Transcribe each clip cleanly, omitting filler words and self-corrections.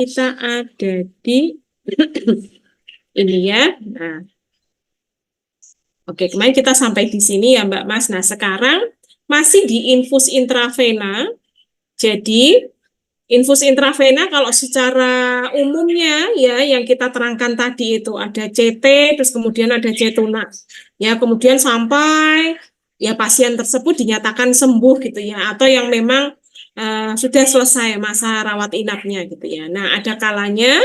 kita ada di ini ya. Nah, oke, kemarin kita sampai di sini ya Mbak Mas. Nah, sekarang masih di infus intravena. Jadi, infus intravena kalau secara umumnya ya yang kita terangkan tadi itu ada CT, terus kemudian ada cetunak. Ya, kemudian sampai ya pasien tersebut dinyatakan sembuh gitu ya, atau yang memang sudah selesai masa rawat inapnya gitu ya. Nah, ada kalanya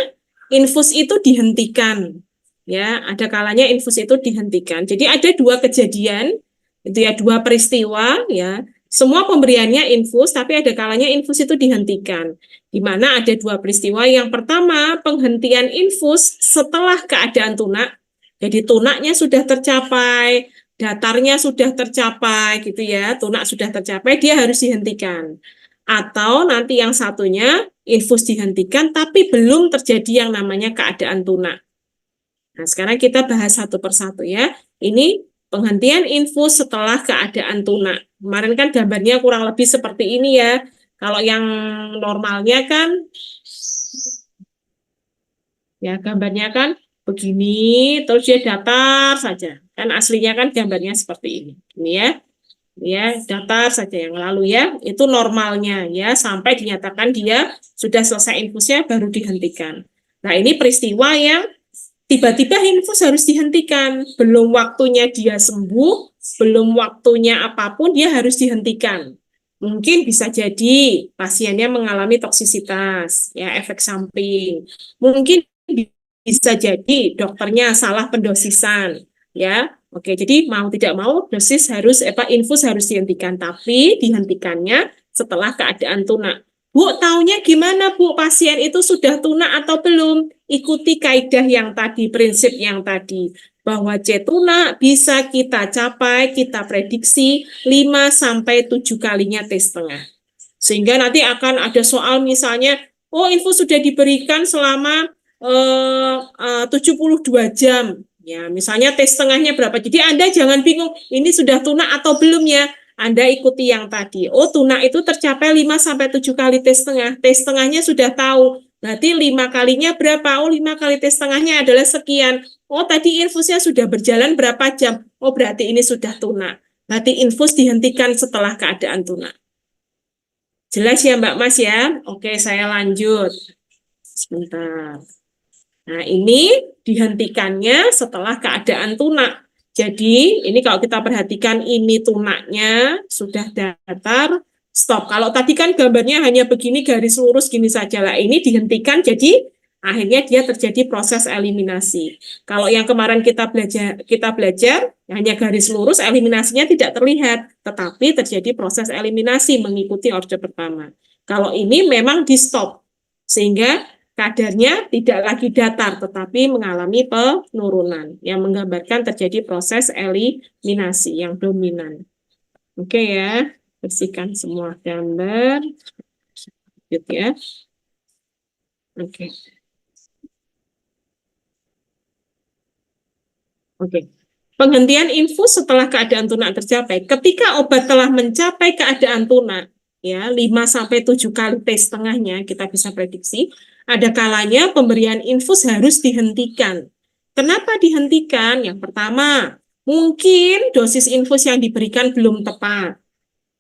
infus itu dihentikan. Ya, ada kalanya infus itu dihentikan. Jadi ada dua kejadian, itu ya dua peristiwa ya. Semua pemberiannya infus, tapi ada kalanya infus itu dihentikan. Di mana ada dua peristiwa. Yang pertama, penghentian infus setelah keadaan tunak. Jadi tunaknya sudah tercapai, datarnya sudah tercapai gitu ya, tunak sudah tercapai, dia harus dihentikan. Atau nanti yang satunya infus dihentikan tapi belum terjadi yang namanya keadaan tunak. Nah, sekarang kita bahas satu persatu ya. Ini penghentian infus setelah keadaan tunak. Kemarin kan gambarnya kurang lebih seperti ini ya. Kalau yang normalnya kan, ya gambarnya kan begini, terus dia datar saja. Kan aslinya kan gambarnya seperti ini. Ini ya datar saja yang lalu ya. Itu normalnya ya, sampai dinyatakan dia sudah selesai infusnya baru dihentikan. Nah, ini peristiwa yang tiba-tiba infus harus dihentikan. Belum waktunya dia sembuh, belum waktunya apapun, dia harus dihentikan. Mungkin bisa jadi pasiennya mengalami toksisitas, ya efek samping. Mungkin bisa jadi dokternya salah pendosisan, ya. Oke, jadi mau tidak mau dosis harus infus harus dihentikan, tapi dihentikannya setelah keadaan tunak. Bu, taunya gimana Bu, pasien itu sudah tunak atau belum? Ikuti kaidah yang tadi, prinsip yang tadi. Bahwa C tunak bisa kita capai, kita prediksi 5-7 kalinya T setengah. Sehingga nanti akan ada soal misalnya, oh infus sudah diberikan selama 72 jam. Ya, misalnya T setengahnya berapa. Jadi Anda jangan bingung, ini sudah tunak atau belum ya. Anda ikuti yang tadi. Oh, tunak itu tercapai 5-7 kali T setengah. T setengahnya sudah tahu. Berarti 5 kalinya berapa? Oh, 5 kali T setengahnya adalah sekian. Oh, tadi infusnya sudah berjalan berapa jam? Oh, berarti ini sudah tunak. Berarti infus dihentikan setelah keadaan tunak. Jelas ya Mbak Mas ya? Oke, saya lanjut. Sebentar. Nah, ini dihentikannya setelah keadaan tunak. Jadi, ini kalau kita perhatikan ini tunaknya sudah datar, stop. Kalau tadi kan gambarnya hanya begini garis lurus gini saja lah. Ini dihentikan jadi akhirnya dia terjadi proses eliminasi. Kalau yang kemarin kita belajar hanya garis lurus, eliminasinya tidak terlihat, tetapi terjadi proses eliminasi mengikuti orde pertama. Kalau ini memang di stop sehingga kadarnya tidak lagi datar, tetapi mengalami penurunan, yang menggambarkan terjadi proses eliminasi yang dominan. Oke ya, bersihkan semua gambar. Lanjut ya. Oke. Oke. Penghentian infus setelah keadaan tunak tercapai. Ketika obat telah mencapai keadaan tunak, ya 5-7 kali T setengahnya kita bisa prediksi, ada kalanya pemberian infus harus dihentikan. Kenapa dihentikan? Yang pertama, mungkin dosis infus yang diberikan belum tepat,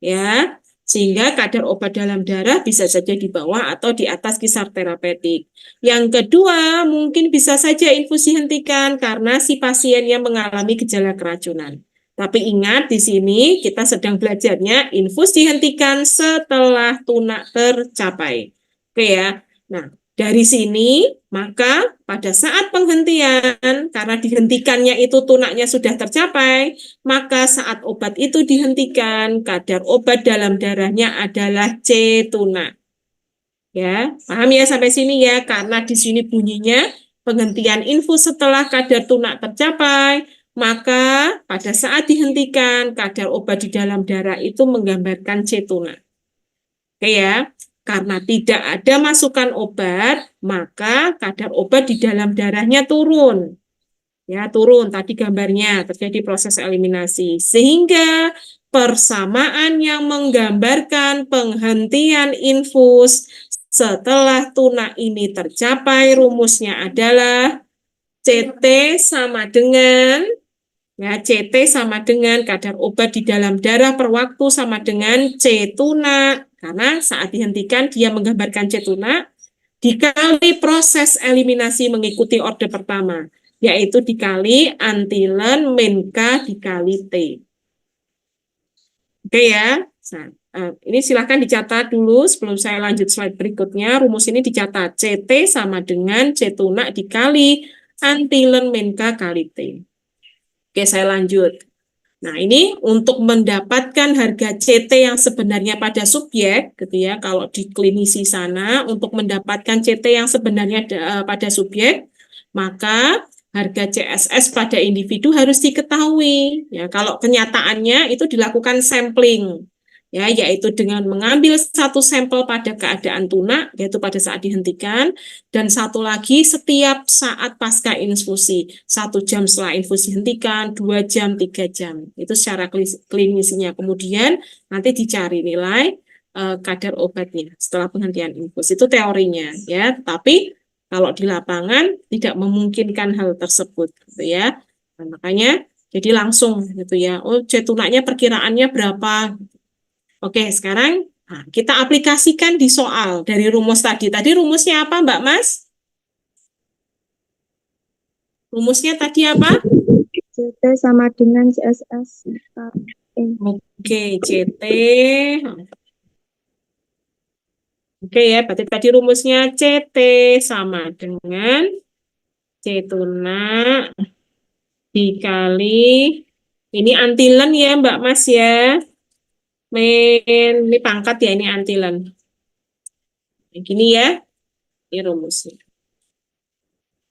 ya, sehingga kadar obat dalam darah bisa saja di bawah atau di atas kisar terapeutik. Yang kedua, mungkin bisa saja infus dihentikan karena si pasien yang mengalami gejala keracunan. Tapi ingat di sini kita sedang belajarnya infus dihentikan setelah tunak tercapai. Oke ya. Nah, dari sini, maka pada saat penghentian, karena dihentikannya itu tunaknya sudah tercapai, maka saat obat itu dihentikan, kadar obat dalam darahnya adalah C tunak. Ya, paham ya sampai sini ya? Karena di sini bunyinya penghentian infus setelah kadar tunak tercapai, maka pada saat dihentikan, kadar obat di dalam darah itu menggambarkan C tunak. Oke ya. Karena tidak ada masukan obat, maka kadar obat di dalam darahnya turun. Ya, turun tadi gambarnya, terjadi proses eliminasi. Sehingga persamaan yang menggambarkan penghentian infus Setelah tuna ini tercapai, rumusnya adalah CT sama dengan CT sama dengan kadar obat di dalam darah per waktu sama dengan C tuna. Karena saat dihentikan dia menggambarkan C tuna dikali proses eliminasi mengikuti orde pertama, yaitu dikali antilen min K dikali T. Oke ya. Nah, ini silahkan dicatat dulu sebelum saya lanjut slide berikutnya. Rumus ini dicatat CT sama dengan C tuna dikali antilen min K kali T. Oke, saya lanjut. Nah, ini untuk mendapatkan harga CT yang sebenarnya pada subjek, gitu ya. Kalau di klinisi sana, untuk mendapatkan CT yang sebenarnya pada subjek, maka harga CSS pada individu harus diketahui. Ya, kalau kenyataannya itu dilakukan sampling, ya, yaitu dengan mengambil satu sampel pada keadaan tuna, yaitu pada saat dihentikan, dan satu lagi setiap saat pasca infusi, 1 jam setelah infusi hentikan, 2 jam, 3 jam, itu secara klinisinya. Kemudian nanti dicari nilai kadar obatnya setelah penghentian infus, itu teorinya, ya. Tapi kalau di lapangan tidak memungkinkan hal tersebut, gitu ya. Nah, makanya jadi langsung, gitu ya. Oh, C tunanya perkiraannya berapa? Oke, sekarang kita aplikasikan di soal dari rumus tadi. Tadi rumusnya apa, Mbak Mas? Rumusnya tadi apa? CT sama dengan CSS. Oke, CT. Oke ya, berarti tadi rumusnya CT sama dengan C tuna dikali, ini antilen ya Mbak Mas ya. Ini pangkat ya, ini antilen. Gini ya, ini rumusnya.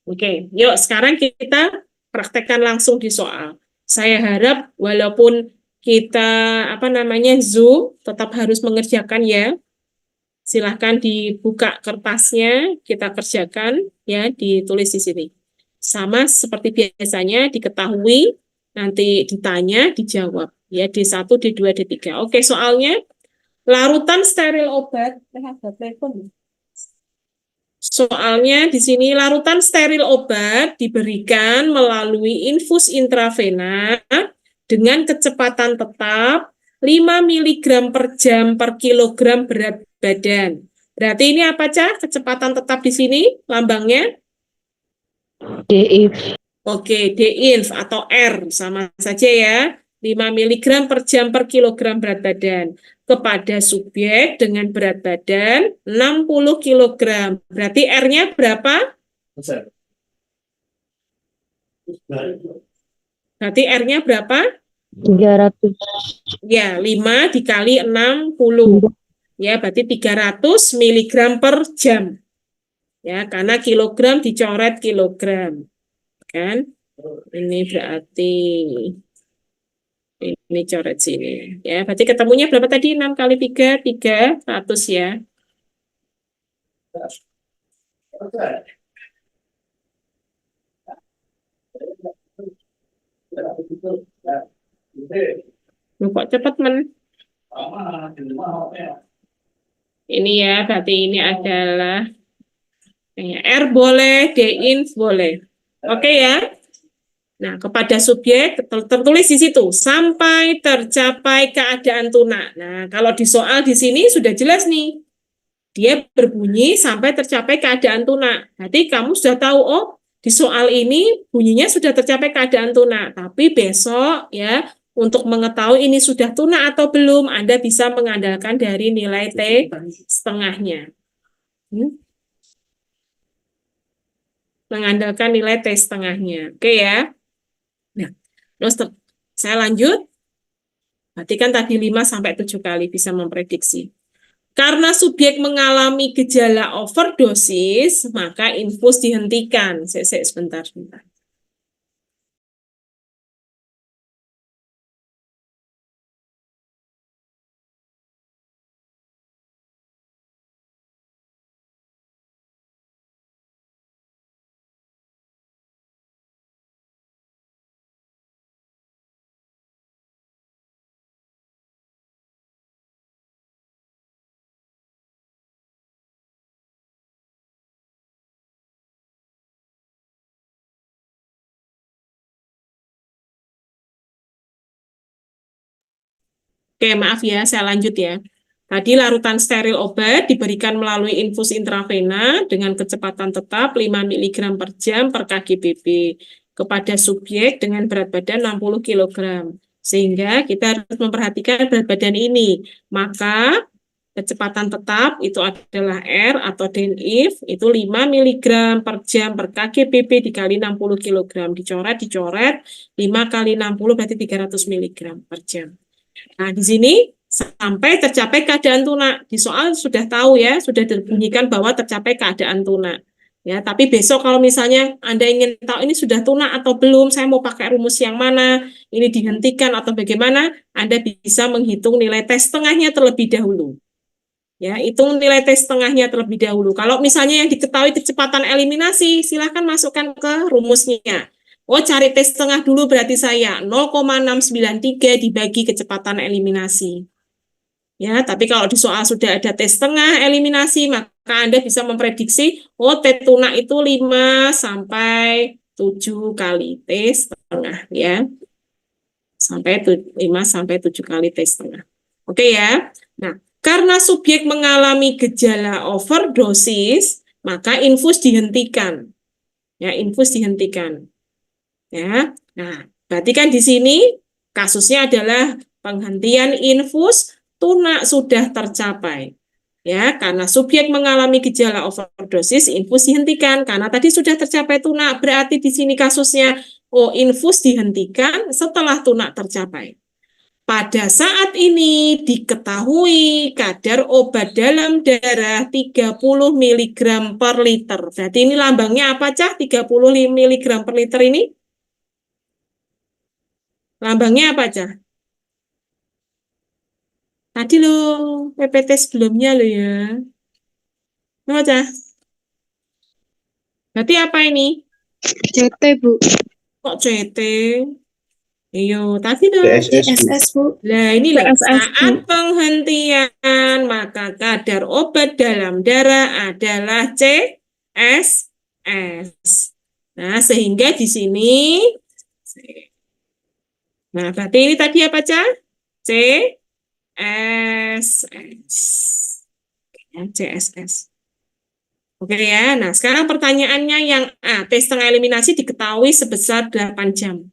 Oke, yuk sekarang kita praktekkan langsung di soal. Saya harap walaupun kita Zoom tetap harus mengerjakan ya. Silahkan dibuka kertasnya, kita kerjakan ya, ditulis di sini. Sama seperti biasanya diketahui, nanti ditanya, dijawab ya, D1, D2, D3. Oke, soalnya larutan steril obat. Ada telepon. Soalnya di sini larutan steril obat diberikan melalui infus intravena dengan kecepatan tetap 5 mg per jam per kilogram berat badan. Berarti ini apa, Cah? Kecepatan tetap di sini lambangnya? DIF. Oke, DINF atau R sama saja ya. 5 mg per jam per kilogram berat badan kepada subjek dengan berat badan 60 kg. Berarti R-nya berapa? Berarti R-nya berapa? 300. Ya, 5 dikali 60. Ya, berarti 300 mg per jam. Ya, karena kilogram dicoret kilogram. Kan? Ini berarti ini coret sini. Ya, berarti ketemunya berapa tadi? 6 kali 3, 300 ya. Loh, kok cepat, Men? Ini ya, berarti ini adalah R boleh, D-inf boleh. Oke ya. Nah, kepada subjek tertulis di situ sampai tercapai keadaan tuna. Nah, kalau di soal di sini sudah jelas nih. Dia berbunyi sampai tercapai keadaan tuna. Berarti kamu sudah tahu, oh, di soal ini bunyinya sudah tercapai keadaan tuna. Tapi besok ya, untuk mengetahui ini sudah tuna atau belum, Anda bisa mengandalkan dari nilai T setengahnya. Mengandalkan nilai T setengahnya. Oke ya. Nah, terus saya lanjut. Berarti kan tadi 5-7 kali bisa memprediksi. Karena subjek mengalami gejala overdosis, maka infus dihentikan. Sebentar. Oke, maaf ya, saya lanjut ya. Tadi larutan steril obat diberikan melalui infus intravena dengan kecepatan tetap 5 mg per jam per kg/BB kepada subjek dengan berat badan 60 kg. Sehingga kita harus memperhatikan berat badan ini. Maka kecepatan tetap itu adalah R atau DNIF itu 5 mg per jam per kg/BB dikali 60 kg. Dicoret, 5 kali 60 berarti 300 mg per jam. Nah, di sini sampai tercapai keadaan tunak. Di soal sudah tahu ya, sudah dibunyikan bahwa tercapai keadaan tunak. Ya, tapi besok kalau misalnya Anda ingin tahu ini sudah tunak atau belum, saya mau pakai rumus yang mana, ini dihentikan atau bagaimana, Anda bisa menghitung nilai tes tengahnya terlebih dahulu. Ya, hitung nilai tes tengahnya terlebih dahulu. Kalau misalnya yang diketahui kecepatan eliminasi, silahkan masukkan ke rumusnya. Oh, cari tes tengah dulu berarti saya 0,693 dibagi kecepatan eliminasi. Ya, tapi kalau di soal sudah ada tes tengah eliminasi, maka Anda bisa memprediksi, oh, T tunak itu 5 sampai 7 kali tes tengah, ya. 5 sampai 7 kali tes tengah. Oke ya. Nah, karena subjek mengalami gejala overdosis, maka infus dihentikan. Ya, infus dihentikan. Ya. Nah, berarti kan di sini kasusnya adalah penghentian infus tunak sudah tercapai. Ya, karena subjek mengalami gejala overdosis, infus dihentikan. Karena tadi sudah tercapai tunak, berarti di sini kasusnya infus dihentikan setelah tunak tercapai. Pada saat ini diketahui kadar obat dalam darah 30 mg per liter. Berarti ini lambangnya apa, Cah? 30 mg per liter ini? Lambangnya apa, Cah? Tadi loh, PPT sebelumnya loh ya. Apa, Cah? Berarti apa ini? CT, Bu. Kok CT? Iyo, tadi dong. CSS, Bu. Nah, ini loh, CSS, Bu. saat penghentian, maka kadar obat dalam darah adalah CSS. Nah, sehingga di sini, nah, berarti ini tadi apa, Cah? CSS. Ya, CSS. Oke ya, nah sekarang pertanyaannya yang A, tes tengah eliminasi diketahui sebesar 8 jam.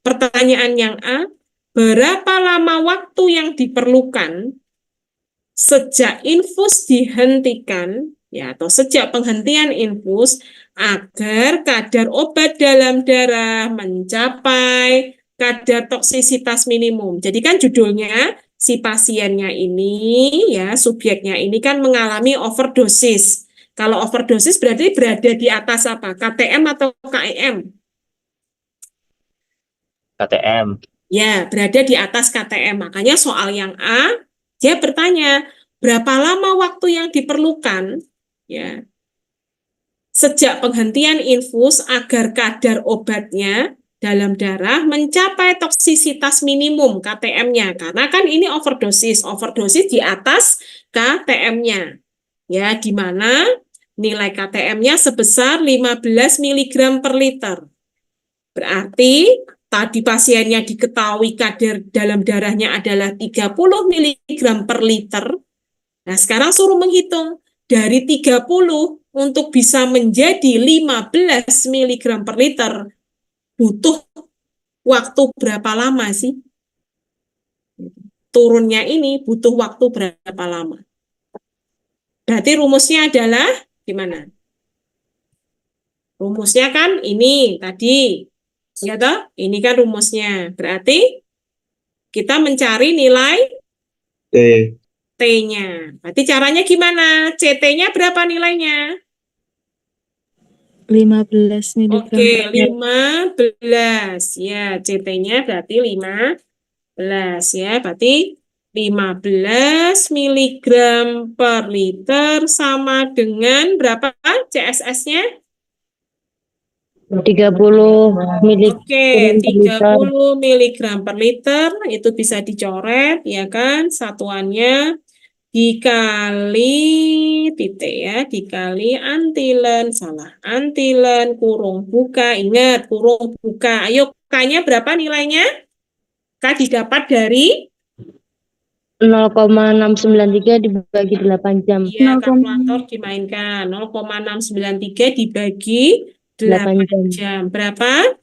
Pertanyaan yang A, berapa lama waktu yang diperlukan sejak infus dihentikan, ya, atau sejak penghentian infus, agar kadar obat dalam darah mencapai kadar toksisitas minimum. Jadi kan judulnya, si pasiennya ini, ya, subjeknya ini kan mengalami overdosis. Kalau overdosis berarti berada di atas apa? KTM atau KIM? KTM. Ya, berada di atas KTM. Makanya soal yang A, dia bertanya, berapa lama waktu yang diperlukan ya sejak penghentian infus agar kadar obatnya dalam darah mencapai toksisitas minimum KTM-nya. Karena kan ini overdosis di atas KTM-nya. Ya, di mana nilai KTM-nya sebesar 15 mg per liter. Berarti tadi pasiennya diketahui kadar dalam darahnya adalah 30 mg per liter. Nah, sekarang suruh menghitung dari 30 untuk bisa menjadi 15 mg per liter. Butuh waktu berapa lama sih? Turunnya ini butuh waktu berapa lama? Berarti rumusnya adalah gimana? Rumusnya kan ini tadi. Ya toh? Ini kan rumusnya. Berarti kita mencari nilai T. T-nya. Berarti caranya gimana? CT-nya berapa nilainya? 15 mg Oke, per liter. 15. Ya, CT-nya berarti 15 ya. Berarti 15 mg per liter sama dengan berapa CSS-nya? 30 mg Oke, per liter. 30 mg per liter itu bisa dicoret ya kan satuannya dikali titik ya, dikali antilen, salah antilen kurung buka, ingat kurung buka. Ayo K-nya berapa nilainya? K didapat dari 0,693 dibagi 8 jam. Iya, kalkulator dimainkan. 0,693 dibagi 8 8 jam. jam. Berapa?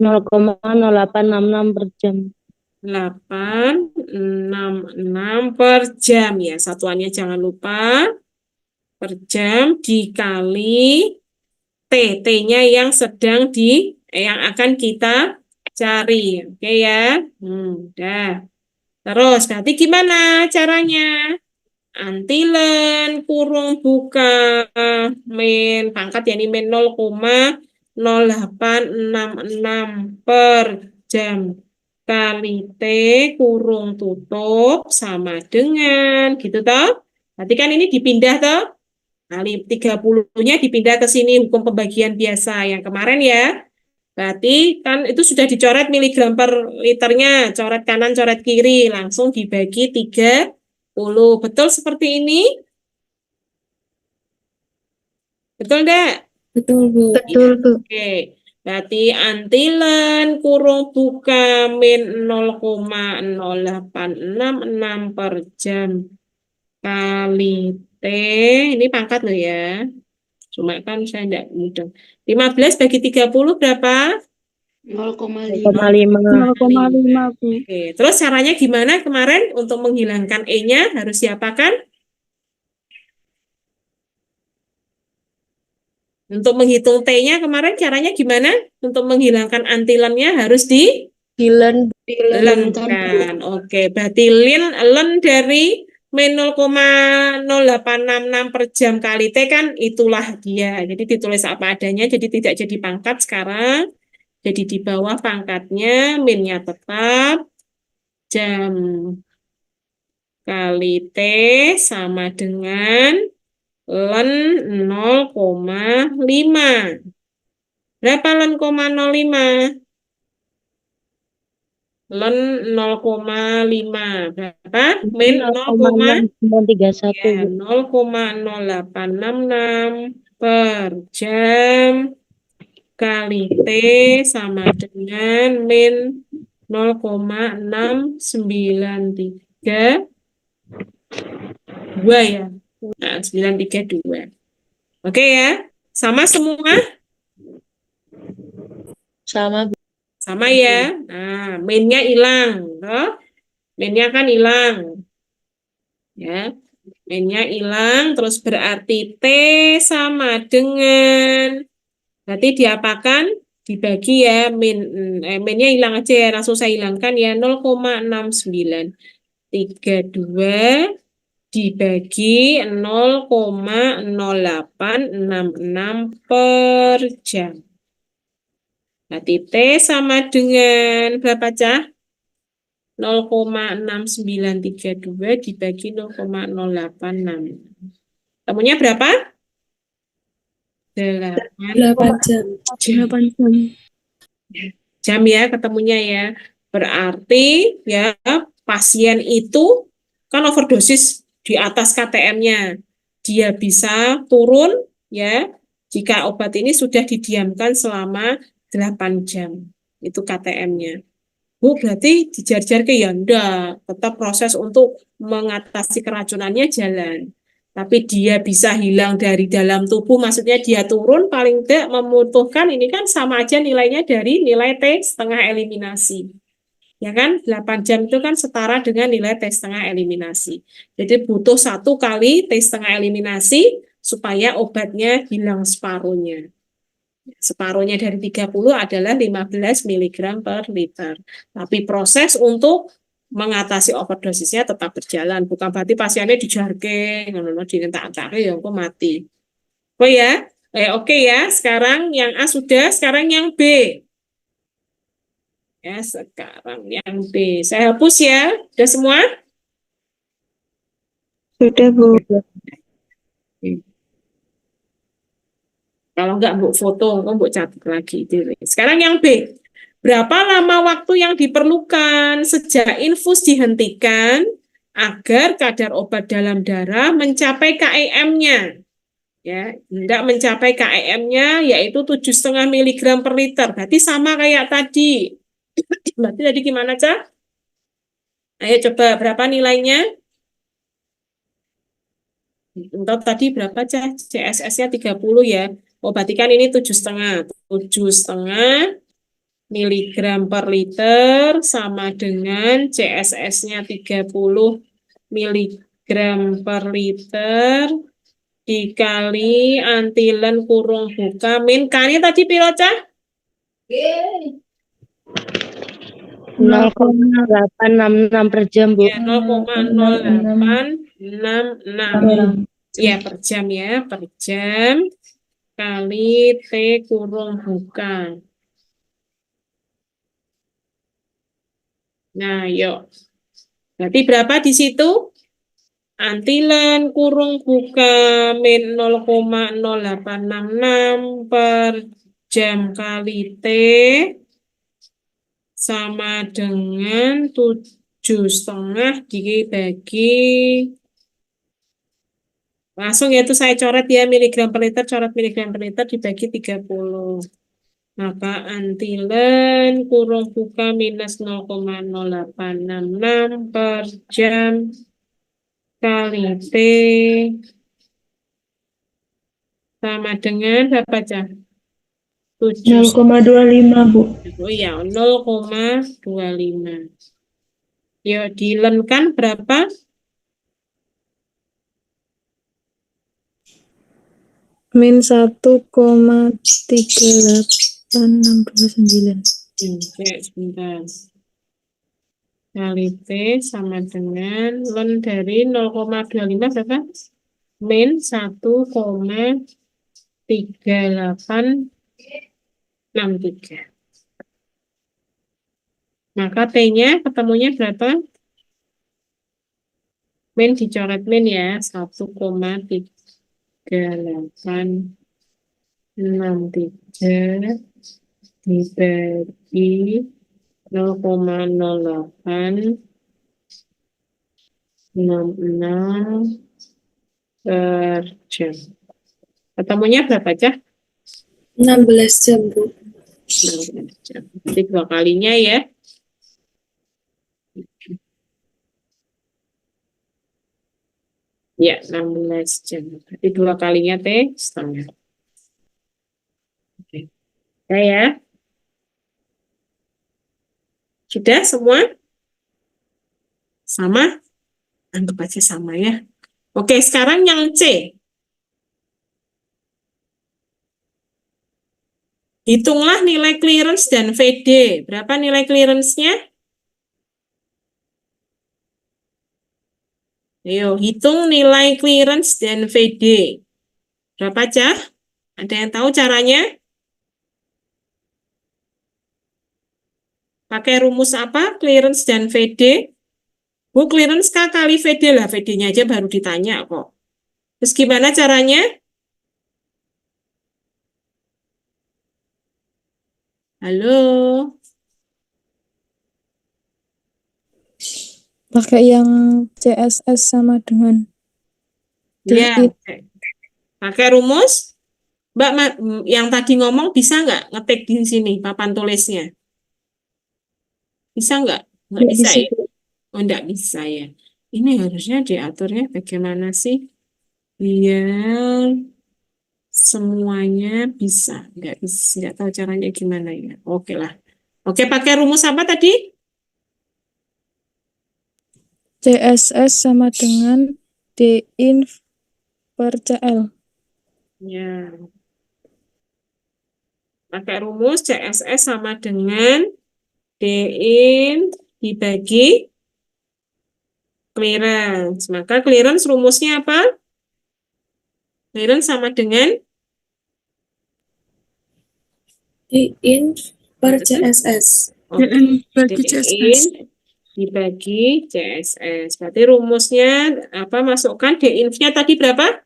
0,0866 per jam. 866 per jam ya. Satuannya jangan lupa. Per jam dikali T. T-nya yang yang akan kita cari. Oke ya. Udah. Terus, berarti gimana caranya? Antilen kurung buka min pangkat ya ini min 0,0866 per jam kali T kurung tutup sama dengan gitu toh. Berarti kan ini dipindah toh. Kali 30-nya dipindah ke sini hukum pembagian biasa yang kemarin ya. Berarti kan itu sudah dicoret miligram per liternya, coret kanan, coret kiri, langsung dibagi 30. Betul seperti ini? Betul enggak? Betul, Bu. Betul, Bu. Oke. Berarti antilen kurung buka min 0,0866 per jam kali T. Ini pangkat loh ya. Cuma kan saya enggak mudah. 15 bagi 30 berapa? 0,5. 0,5, Bu. Oke, terus caranya gimana kemarin untuk menghilangkan E-nya harus diapakan? Untuk menghitung T-nya kemarin caranya gimana? Untuk menghilangkan antilennya harus dilenkan. Oke, berarti len dari min 0,0866 per jam kali T kan itulah dia. Jadi ditulis apa adanya, jadi tidak jadi pangkat sekarang. Jadi di bawah pangkatnya minnya tetap jam kali T sama dengan len 0,5. Berapa len 0,05? Len 0,5. Berapa? Min 0,0866 per jam kali T sama dengan min 0,693 2 ya. Nah, 932. Oke ya. Sama semua? Sama. Sama ya. Nah, min-nya hilang. Toh? Min-nya kan hilang. Ya. Min-nya hilang. Terus berarti T sama dengan. Berarti diapakan? Dibagi ya. Min-nya hilang aja ya. Langsung saya hilangkan ya. 0,6932 dibagi 0,0866 per jam. Berarti T sama dengan berapa, Cah? 0,6932 dibagi 0,086. Temunya berapa? 8 jam. 8 jam. Jam ya ketemunya ya. Berarti ya pasien itu kan overdosis di atas KTM-nya. Dia bisa turun ya jika obat ini sudah didiamkan selama 8 jam. Itu KTM-nya. Bu, berarti dijar-jar ke ya enggak. Tetap proses untuk mengatasi keracunannya jalan. Tapi dia bisa hilang dari dalam tubuh, maksudnya dia turun paling tidak membutuhkan, ini kan sama aja nilainya dari nilai T setengah eliminasi. Ya kan, 8 jam itu kan setara dengan nilai T setengah eliminasi. Jadi butuh 1 kali T setengah eliminasi supaya obatnya hilang separuhnya. Separuhnya dari 30 adalah 15 mg per liter. Tapi proses untuk mengatasi overdosisnya tetap berjalan. Bukan berarti pasiennya dijarke, dientak-entak ya kok mati. Oh ya, oke ya. Sekarang yang A sudah, sekarang yang B. Ya, sekarang yang B. Saya hapus ya. Sudah semua? Sudah, Bu. Kalau enggak, Bu foto, Bu catat lagi. Sekarang yang B. Berapa lama waktu yang diperlukan sejak infus dihentikan agar kadar obat dalam darah mencapai KEM-nya? Ya, tidak mencapai KEM-nya yaitu 7,5 mg per liter. Berarti sama kayak tadi. Berarti tadi gimana, Cak? Ayo coba berapa nilainya? Untuk tadi berapa Cah? CSS-nya 30 ya. Oh, berarti kan ini 7,5. 7,5 miligram per liter sama dengan CSS-nya 30 miligram per liter dikali antilen kurung buka min K-nya tadi piro Cah? 0,866 per jam, Bu. Ya, 0,0866. Ya, per jam ya, per jam kali T kurung buka. Nah, yuk. Berarti berapa di situ? Antilen kurung buka min 0,0866 per jam kali T sama dengan 7,5 dibagi. Langsung ya itu saya coret ya miligram per liter, coret miligram per liter dibagi 30. Maka antilen kurung buka minus 0,0866 per jam kali T sama dengan berapa Cah? 0,25, Bu. Oh ya, 0,25. Yuk, dilenkan berapa? Min 1,38629. Sebentar. Kali T sama dengan len dari 0,25 berapa? Min 1,3863. Maka T-nya ketemunya berapa? Min dicoret min ya, 1,3863 dibagi 0,0866 per jam. Ketemunya berapa Cah? 16 jam, Bu. 16 jam. Jadi 2 kalinya ya. Ya, 16 jam. Berarti 2 kalinya T setengah. Oke. Ya. Sudah semua? Sama? Anggap aja sama ya. Oke, sekarang yang C. Hitunglah nilai clearance dan VD. Berapa nilai clearance-nya? Ayo, hitung nilai clearance dan VD. Berapa, Cah? Ada yang tahu caranya? Pakai rumus apa? Clearance dan VD? Bu, clearance K kali VD lah. VD-nya aja baru ditanya kok. Terus gimana caranya? Halo? Pakai yang CSS sama dengan Ya, DI. pakai rumus? Mbak, yang tadi ngomong bisa nggak ngetik di sini papan tulisnya? Bisa nggak? Nggak bisa ya? Oh, nggak bisa ya. Ini harusnya diaturnya bagaimana sih? Biar semuanya bisa. Nggak tahu caranya gimana ya. Oke lah. Oke, pakai rumus apa tadi? CSS sama dengan DINF per CL. Ya. Pakai rumus CSS sama dengan DIN dibagi clearance. Maka clearance rumusnya apa? Clearance sama dengan DINF per CSS. Oke, Bagi DIN CSS. dibagi CSS. Berarti rumusnya apa? Masukkan DINF-nya tadi berapa?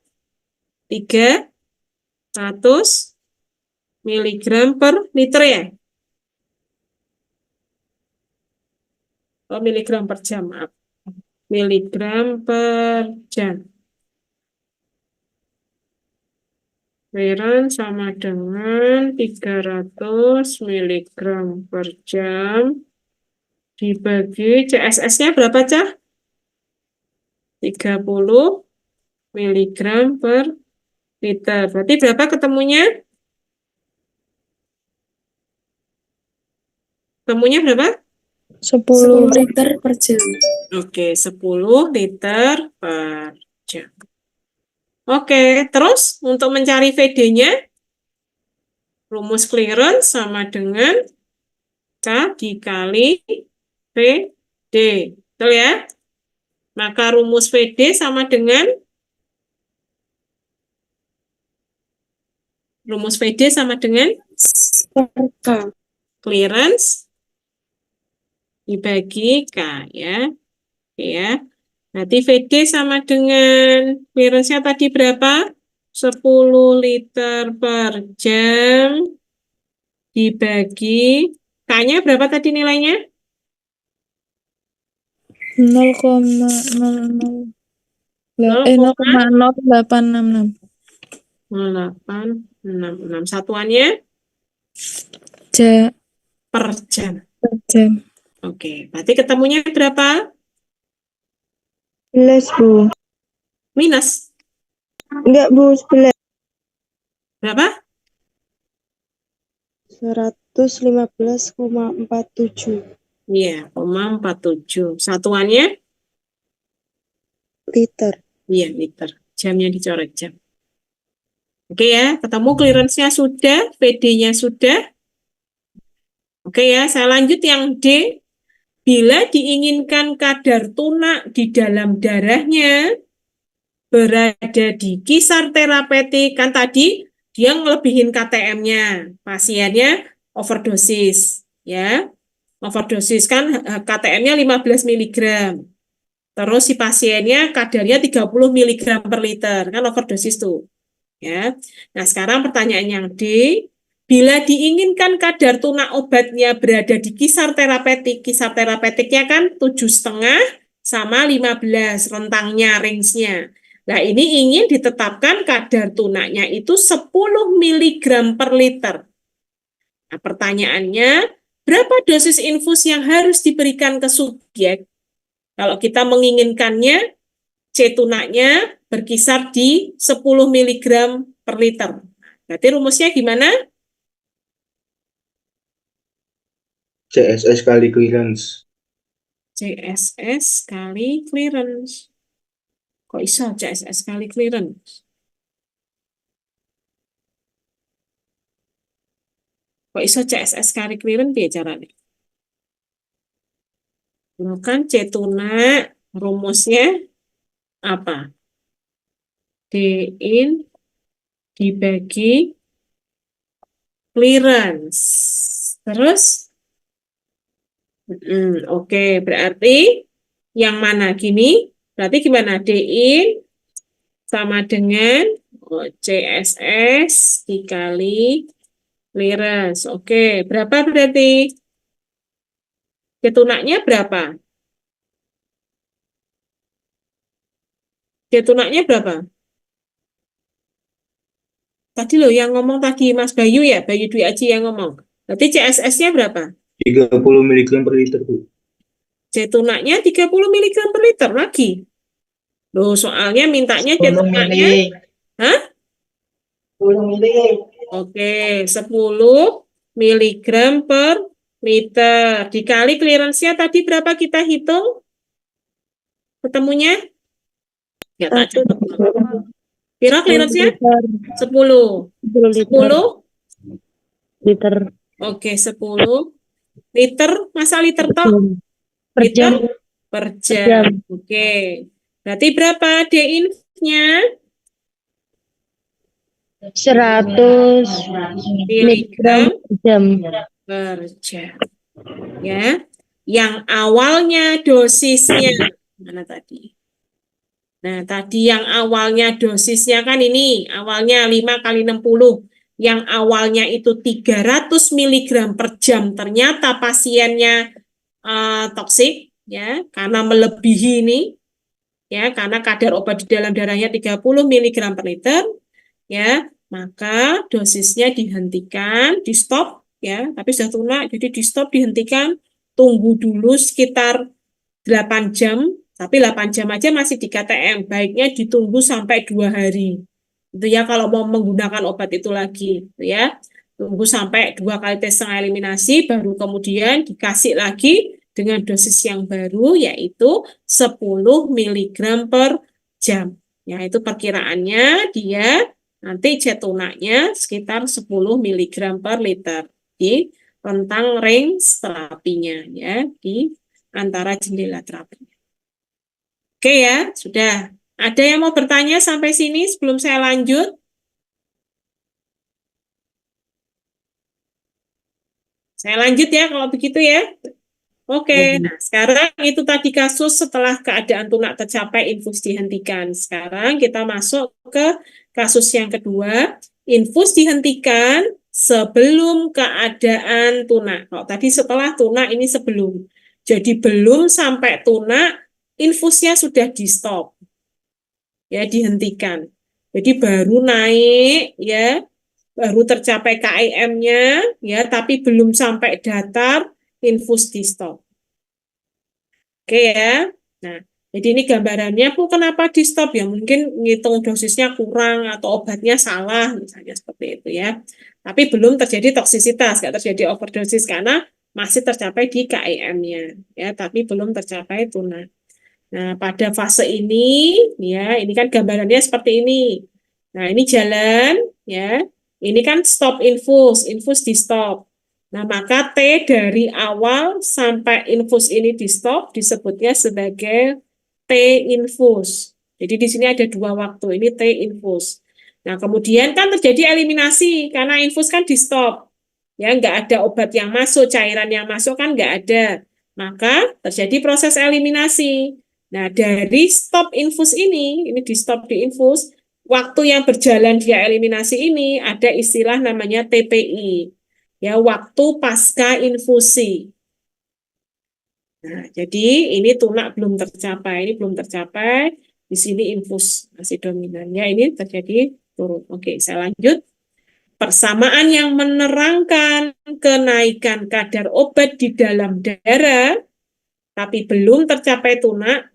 300 miligram per liter ya? Oh, miligram per jam, maaf. Miligram per jam. Clearance sama dengan 300 miligram per jam dibagi CSS-nya berapa, Cah? 30 miligram per liter. Berarti berapa ketemunya? Ketemunya berapa? 10. 10 liter per jam. Oke, 10 liter per jam. Oke, terus untuk mencari VD-nya, rumus clearance sama dengan K dikali VD. Betul ya? Maka rumus VD sama dengan Per K. clearance dibagi K ya. Oke ya. Nanti VD sama dengan clearance-nya tadi berapa? 10 liter per jam dibagi K-nya berapa tadi nilainya? 0,00 0,0866 0866. Satuannya per jam. per jam. Oke, berarti ketemunya berapa? 11, Bu. Minus. Enggak, Bu, 11. Berapa? 115,47 Iya, 0,47. Satuannya? liter. Iya, liter. Jamnya dicoret jam. Oke ya, ketemu clearance-nya sudah, VD-nya sudah. Oke ya, saya lanjut yang D. Bila diinginkan kadar tunak di dalam darahnya berada di kisar terapeutik, kan tadi dia ngelebihin KTM-nya, pasiennya overdosis, ya. Overdosis kan KTM-nya 15 mg. Terus si pasiennya kadarnya 30 mg per liter, kan overdosis tuh. Ya. Nah, sekarang pertanyaan yang D, bila diinginkan kadar tunak obatnya berada di kisar terapeutiknya kan 7,5 sama 15 rentangnya, range-nya. Nah, ini ingin ditetapkan kadar tunaknya itu 10 mg per liter. Nah, pertanyaannya, berapa dosis infus yang harus diberikan ke subjek? Kalau kita menginginkannya, C tunaknya berkisar di 10 mg per liter. Berarti rumusnya gimana? CSS kali clearance. CSS kali clearance. Kok bisa CSS kali clearance? Kok bisa CSS kali clearance ya caranya? Bukan C tunak, rumusnya apa? D in dibagi clearance. Terus? Oke, berarti yang mana gini? Berarti gimana? D in sama dengan CSS dikali clearance. Oke, berapa berarti? Ketunaknya berapa? Ketunaknya berapa? Tadi loh yang ngomong tadi Mas Bayu ya, Bayu Dwi Aji yang ngomong. Berarti CSS-nya berapa? 30 mg per liter, Bu. Cetunaknya 30 mg per liter lagi. Loh, soalnya mintanya cetunaknya. Hah? 10 mili. Oke, 10 mg per liter. Dikali clearance-nya tadi berapa kita hitung? Ketemunya? Ya, tak catat. Kira clearance-nya? 10. 10? Liter Oke, 10 liter. Masa liter toh? per jam. Liter per jam. Oke. Berarti berapa D-inf-nya? 100 Miligram per jam. per jam. Ya. Yang awalnya dosisnya mana tadi? Nah, tadi yang awalnya dosisnya kan ini, awalnya 5 kali 60. Yang awalnya itu 300 mg per jam, ternyata pasiennya toksik, ya, karena melebihi ini, ya, karena kadar obat di dalam darahnya 30 mg per liter, ya, maka dosisnya dihentikan, di stop, ya, tapi sudah tunak, jadi di stop, dihentikan, tunggu dulu sekitar 8 jam, tapi 8 jam aja masih di KTM, baiknya ditunggu sampai 2 hari. Itu ya kalau mau menggunakan obat itu lagi, gitu ya. Tunggu sampai 2 kali tes setengah eliminasi, baru kemudian dikasih lagi dengan dosis yang baru, yaitu 10 mg per jam. Ya, itu perkiraannya dia nanti cetunanya sekitar 10 mg per liter di rentang range terapinya, ya, di antara jendela terapi. Oke ya, sudah. Ada yang mau bertanya sampai sini sebelum saya lanjut? Saya lanjut ya kalau begitu ya. Oke, nah sekarang itu tadi kasus setelah keadaan tunak tercapai, infus dihentikan. Sekarang kita masuk ke kasus yang kedua, infus dihentikan sebelum keadaan tunak. Kalau tadi setelah tunak, ini sebelum. Jadi belum sampai tunak, infusnya sudah di stop, ya, dihentikan. Jadi baru naik, ya, baru tercapai KIM-nya, ya, tapi belum sampai datar, infus di stop. Oke ya. Nah, jadi ini gambarannya, Bu, kenapa di stop? Ya mungkin ngitung dosisnya kurang atau obatnya salah, misalnya seperti itu ya. Tapi belum terjadi toksisitas, nggak terjadi overdosis karena masih tercapai di KIM-nya, ya, tapi belum tercapai tunak. Nah, pada fase ini, ya, ini kan gambarannya seperti ini. Nah, ini jalan, ya. Ini kan stop infus, infus di stop. Nah, maka T dari awal sampai infus ini di stop disebutnya sebagai T infus. Jadi di sini ada 2 waktu, ini T infus. Nah, kemudian kan terjadi eliminasi karena infus kan di stop. Ya, nggak ada obat yang masuk, cairan yang masuk kan nggak ada. Maka terjadi proses eliminasi. Nah, dari stop infus ini di stop di infus, waktu yang berjalan dia eliminasi ini ada istilah namanya TPI. Ya, waktu pasca infusi. Nah, jadi ini tunak belum tercapai, ini belum tercapai, di sini infus masih dominan. Ya, ini terjadi turun. Oke, saya lanjut. Persamaan yang menerangkan kenaikan kadar obat di dalam darah, tapi belum tercapai tunak.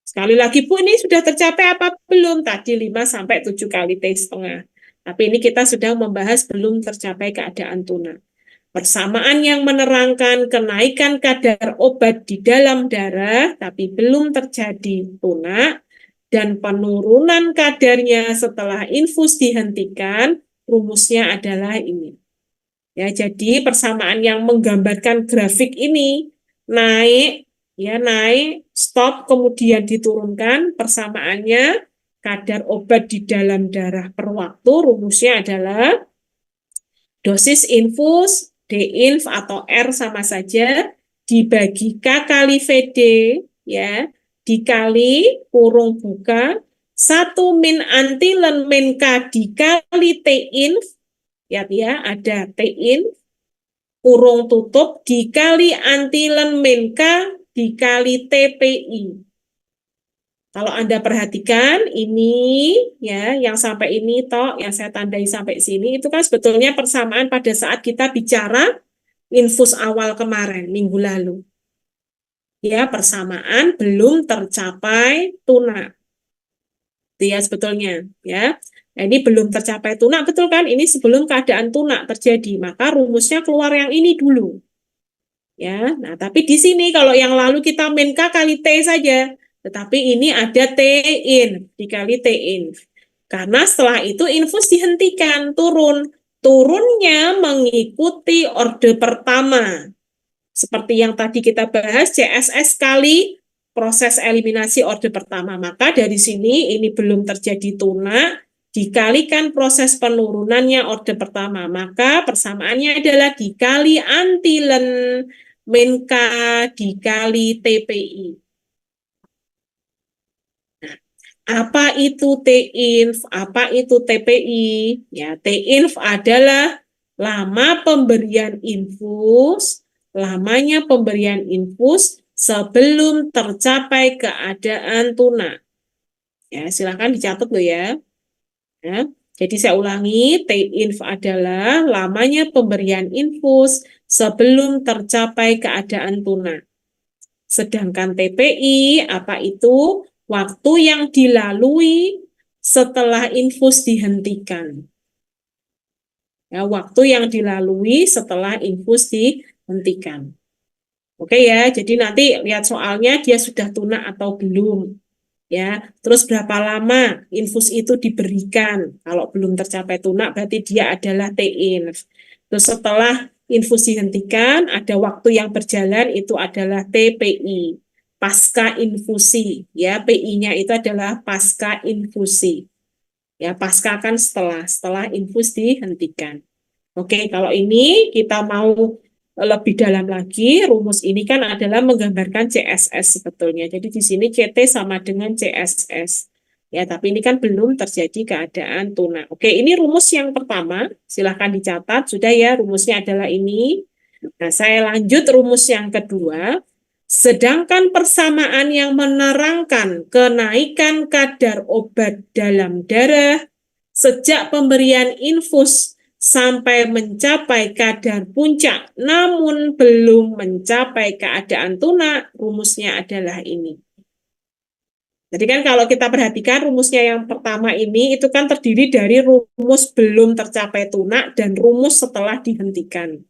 Sekali lagi, Bu, ini sudah tercapai apa belum? Tadi 5-7 kali T setengah. Tapi ini kita sedang membahas belum tercapai keadaan tunak. Persamaan yang menerangkan kenaikan kadar obat di dalam darah, tapi belum terjadi tunak, dan penurunan kadarnya setelah infus dihentikan, rumusnya adalah ini. Ya, jadi persamaan yang menggambarkan grafik ini naik, ya, naik, stop, kemudian diturunkan, persamaannya kadar obat di dalam darah per waktu, rumusnya adalah dosis infus, D-inf atau R sama saja, dibagi K kali VD, ya, dikali kurung buka, 1 min antilen min K dikali T-inf, ya, ada T-inf, kurung tutup, dikali antilen min K dikali TPI. Kalau Anda perhatikan ini, ya, yang sampai ini toh, yang saya tandai sampai sini, itu kan sebetulnya persamaan pada saat kita bicara infus awal kemarin, minggu lalu. Ya, persamaan belum tercapai tunak. Itu ya sebetulnya, ya. Nah, ini belum tercapai tunak, betul kan? Ini sebelum keadaan tunak terjadi, maka rumusnya keluar yang ini dulu. Ya, nah tapi di sini kalau yang lalu kita min K kali T saja, tetapi ini ada T-in dikali T-in. Karena setelah itu infus dihentikan, turun. Turunnya mengikuti orde pertama. Seperti yang tadi kita bahas, CSS kali proses eliminasi orde pertama. Maka dari sini ini belum terjadi tunak, dikalikan proses penurunannya orde pertama. Maka persamaannya adalah dikali antilen min K dikali TPI. Apa itu T-inf? Apa itu TPI? Ya, T-inf adalah lama pemberian infus, lamanya pemberian infus sebelum tercapai keadaan tunak. Ya, silakan dicatat loh ya. Ya. Jadi saya ulangi, T-inf adalah lamanya pemberian infus sebelum tercapai keadaan tuna. Sedangkan TPI, apa itu? Waktu yang dilalui setelah infus dihentikan. Ya, waktu yang dilalui setelah infus dihentikan. Oke ya, jadi nanti lihat soalnya dia sudah tuna atau belum. Ya, terus berapa lama infus itu diberikan? Kalau belum tercapai tuna berarti dia adalah T-inf. Terus setelah infus dihentikan, ada waktu yang berjalan itu adalah TPI, pasca infusi. Ya, PI-nya itu adalah pasca infusi. Ya, pasca kan setelah infus dihentikan. Oke, kalau ini kita mau lebih dalam lagi, rumus ini kan adalah menggambarkan CSS sebetulnya. Jadi di sini CT sama dengan CSS. Ya, tapi ini kan belum terjadi keadaan tuna. Oke, ini rumus yang pertama. Silahkan dicatat. Sudah ya, rumusnya adalah ini. Nah, saya lanjut rumus yang kedua. Sedangkan persamaan yang menerangkan kenaikan kadar obat dalam darah sejak pemberian infus sampai mencapai kadar puncak, namun belum mencapai keadaan tuna, rumusnya adalah ini. Jadi kan kalau kita perhatikan rumusnya yang pertama ini, itu kan terdiri dari rumus belum tercapai tuna dan rumus setelah dihentikan.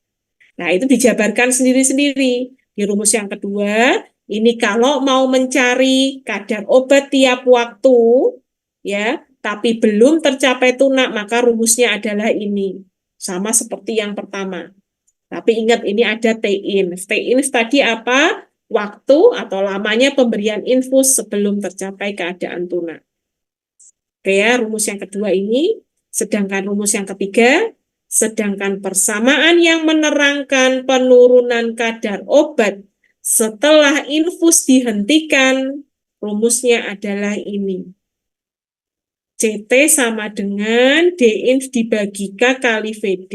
Nah, itu dijabarkan sendiri-sendiri. Di rumus yang kedua, ini kalau mau mencari kadar obat tiap waktu, ya, tapi belum tercapai tuna, maka rumusnya adalah ini. Sama seperti yang pertama. Tapi ingat ini ada T-inf. T-inf tadi apa? Waktu atau lamanya pemberian infus sebelum tercapai keadaan tuna. Oke ya, rumus yang kedua ini. Sedangkan rumus yang ketiga, sedangkan persamaan yang menerangkan penurunan kadar obat setelah infus dihentikan, rumusnya adalah ini. CT sama dengan D-inf dibagi K kali VD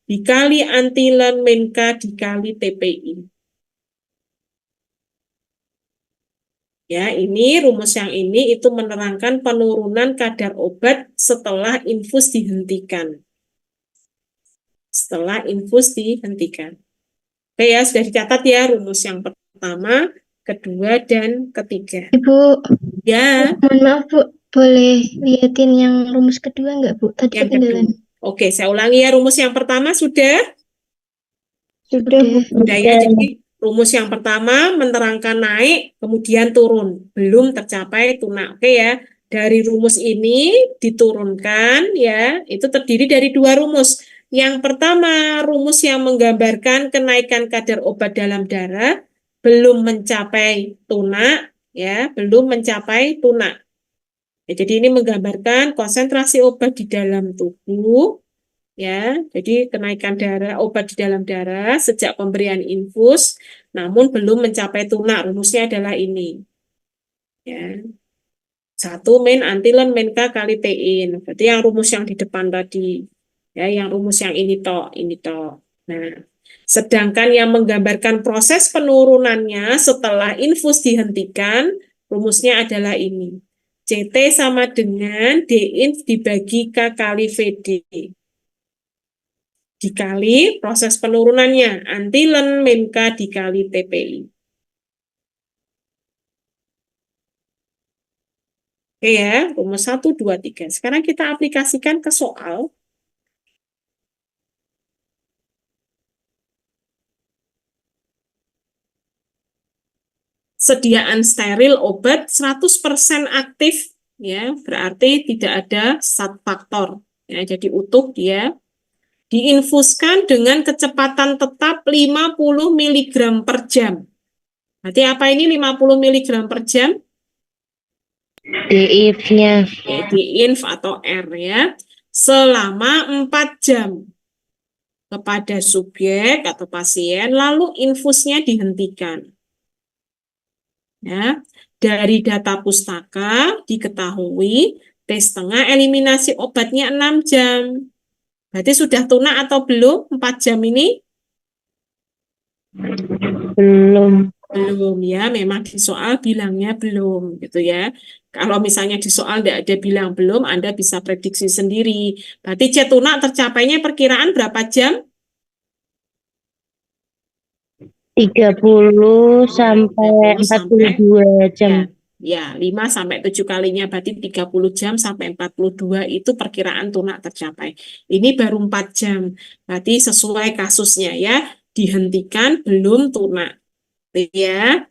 dikali antilen min K dikali TPI. Ya, ini rumus yang ini itu menerangkan penurunan kadar obat setelah infus dihentikan. Setelah infus dihentikan. Oke ya, sudah dicatat ya rumus yang pertama, kedua, dan ketiga. Ibu, Ya. mohon maaf Bu, boleh liatin yang rumus kedua nggak Bu? Tadi Yang ketinggalan. kedua. Oke, saya ulangi ya, rumus yang pertama sudah? Sudah, Bu. Sudah ya, jadi rumus yang pertama menerangkan naik, kemudian turun. Belum tercapai tuna. Oke ya, dari rumus ini diturunkan ya, itu terdiri dari dua rumus. Yang pertama, rumus yang menggambarkan kenaikan kadar obat dalam darah belum mencapai tuna, ya, belum mencapai tuna. Ya, jadi ini menggambarkan konsentrasi obat di dalam tubuh, ya. Jadi kenaikan darah obat di dalam darah sejak pemberian infus, namun belum mencapai tuna. Rumusnya adalah ini, ya. 1 min antilen min K kali T-in. Berarti yang rumus yang di depan tadi. Ya, yang rumus yang ini toh, ini toh. Nah, sedangkan yang menggambarkan proses penurunannya setelah infus dihentikan, rumusnya adalah ini. CT sama dengan D-inf dibagi K kali VD. Dikali proses penurunannya, antilen min K dikali TPI. Oke ya, rumus 1, 2, 3. Sekarang kita aplikasikan ke soal. Sediaan steril obat 100% aktif, ya, berarti tidak ada zat faktor. Ya, jadi utuh dia. Diinfuskan dengan kecepatan tetap 50 mg per jam. Berarti apa ini 50 mg per jam? D-inf-nya. D-inf atau R ya. Selama 4 jam kepada subjek atau pasien, lalu infusnya dihentikan. Ya, dari data pustaka diketahui T setengah eliminasi obatnya 6 jam. Berarti sudah tuna atau belum 4 jam ini? Belum. Belum ya, memang di soal bilangnya belum gitu ya. Kalau misalnya di soal tidak ada bilang belum, Anda bisa prediksi sendiri. Berarti C tunak tercapainya perkiraan berapa jam? 30 sampai 30 sampai 42 jam. ya 5 sampai 7 kalinya berarti 30 jam sampai 42 itu perkiraan tunak tercapai. Ini baru 4 jam. Berarti sesuai kasusnya ya, dihentikan belum tunak. Ya.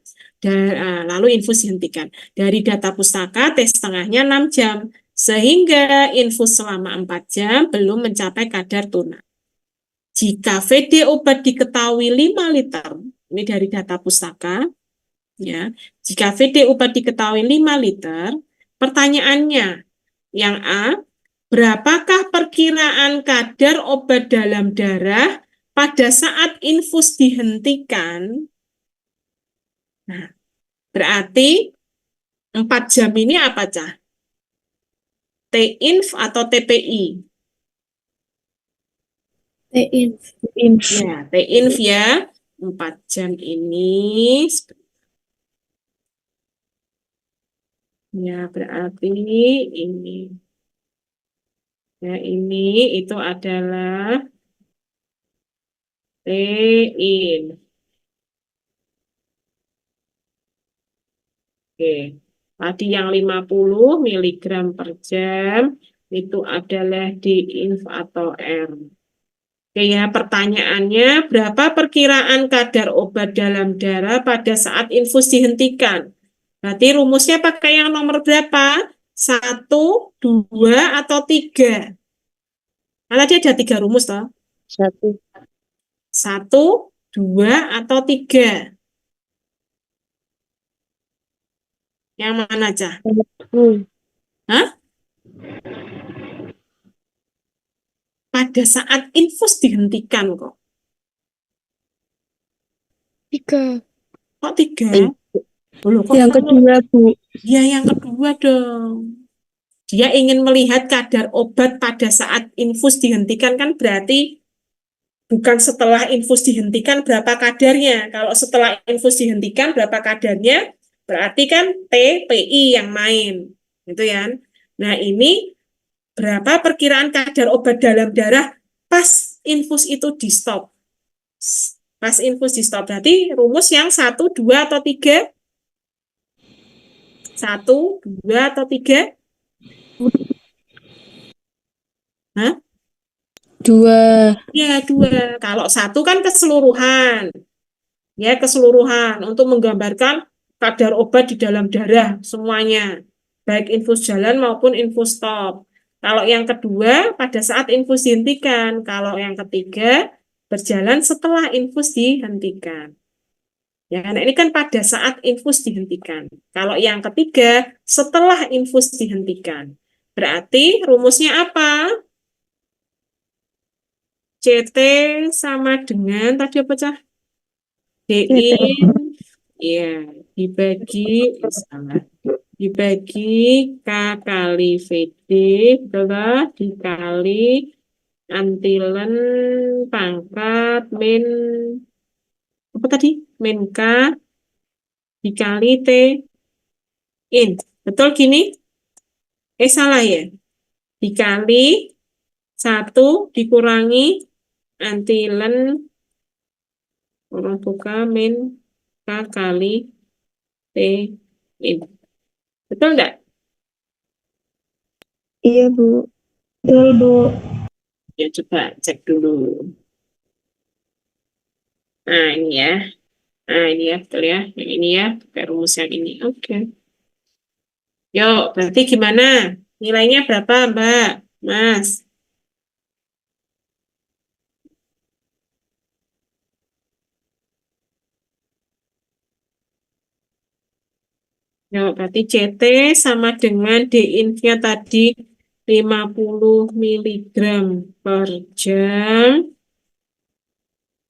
Lalu infus dihentikan. Dari data pustaka T setengahnya 6 jam. Sehingga infus selama 4 jam belum mencapai kadar tunak. Jika VD obat diketahui 5 liter, ini dari data pustaka, ya. Jika VD obat diketahui 5 liter, pertanyaannya yang A, berapakah perkiraan kadar obat dalam darah pada saat infus dihentikan? Nah, berarti 4 jam ini apa, Cah? T-inf atau TPI? T-inf. Ya, T-inf ya. 4 jam ini. Ya, berarti ini. Ya, ini itu adalah T-inf. Oke. Tadi yang 50 mg per jam itu adalah D-inf atau R. Oke ya, pertanyaannya berapa perkiraan kadar obat dalam darah pada saat infus dihentikan? Berarti rumusnya pakai yang nomor berapa? 1, 2, atau 3? Karena dia ada 3 rumus toh. 1. 1, 2, atau 3? Yang mana aja? Hah? Pada saat infus dihentikan kok. 3. Kok 3? Loh, kok Yang kedua, Bu. Ya, yang kedua dong. Dia ingin melihat kadar obat pada saat infus dihentikan, kan berarti bukan setelah infus dihentikan berapa kadarnya. Kalau setelah infus dihentikan berapa kadarnya, berarti kan TPI yang main. Gitu ya. Nah, ini berapa perkiraan kadar obat dalam darah pas infus itu di stop. Pas infus di stop. Berarti rumus yang 1, 2, atau 3? 1, 2, atau 3? Hah? 2. Ya, 2. Kalau 1 kan keseluruhan. Ya, keseluruhan untuk menggambarkan kadar obat di dalam darah semuanya. Baik infus jalan maupun infus stop. Kalau yang kedua pada saat infus dihentikan. Kalau yang ketiga berjalan setelah infus dihentikan. Ya, nah ini kan pada saat infus dihentikan. Kalau yang ketiga setelah infus dihentikan. Berarti rumusnya apa? CT sama dengan tadi apa, Cah? DIN, ya, dibagi K kali VD, adalah dikali antilen pangkat min, apa tadi? Min K dikali T in. Betul gini? Salah ya? Dikali 1 dikurangi antilen orang buka min K kali T in. Betul enggak? Iya, Bu. Betul, Bu. Ya, coba cek dulu. Nah, ini ya. Nah, ini ya, betul ya. Yang ini ya, pakai rumus yang ini. Oke. Yuk, berarti gimana? Nilainya berapa, Mbak? Mas? Yuk, berarti CT sama dengan D-inf-nya tadi 50 mg per jam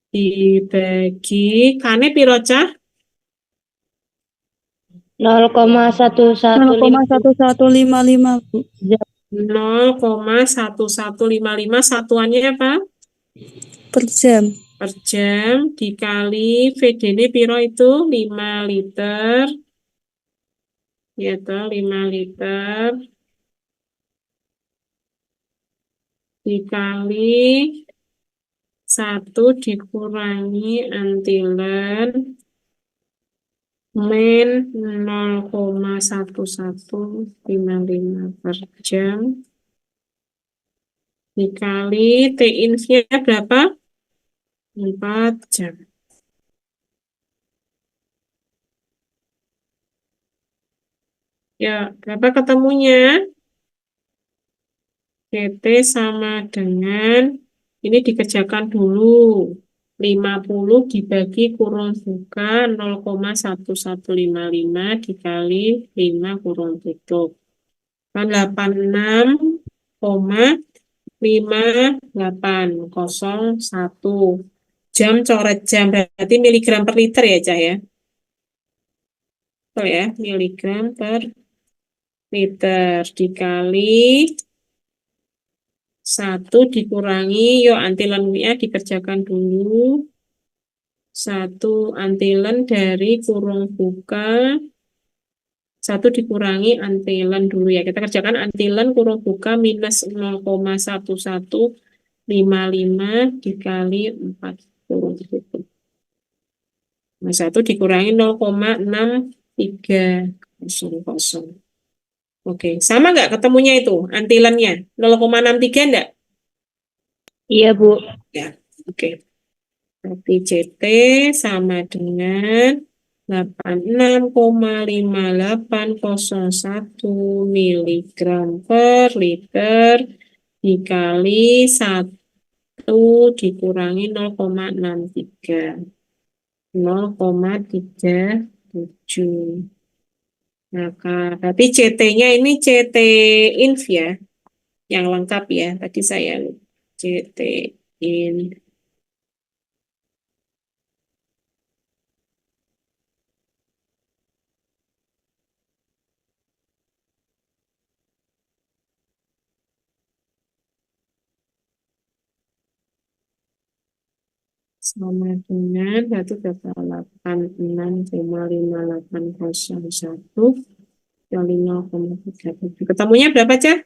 dibagi K-nya piro, Cah? 0,1155, Bu. 0,1155 satuannya apa? Per jam. per jam dikali VD ini piro itu 5 liter. Ya toh 5 liter dikali 1 dikurangi antilen min 0,1155 per jam dikali T inf-nya berapa? 4 jam. Ya, berapa ketemunya? CT sama dengan, ini dikerjakan dulu. 50 dibagi kurung buka 0,1155 dikali 5 kurung tutup. Kan 86,5801 jam coret jam berarti miligram per liter ya Cah ya. Betul ya, miligram per liter dikali 1 dikurangi, yuk antilen nya dikerjakan dulu. 1 antilen dari kurung buka 1 dikurangi antilen dulu ya. Kita kerjakan antilen kurung buka minus 0,1155 dikali 4 kurung tutup. Nah, 1 dikurangi 0,6300. Oke, sama nggak ketemunya itu antilennya? 0,63 enggak? Iya, Bu. Ya, oke. Berarti CT sama dengan 86,5801 miligram per liter dikali 1 dikurangi 0,63. 0,37. Maka berarti CT-nya ini CT inf ya, yang lengkap ya. Tadi saya CT inf. Sama dengan berarti berapa? 86,5801 kali 0,37. Ketemunya berapa, Cah?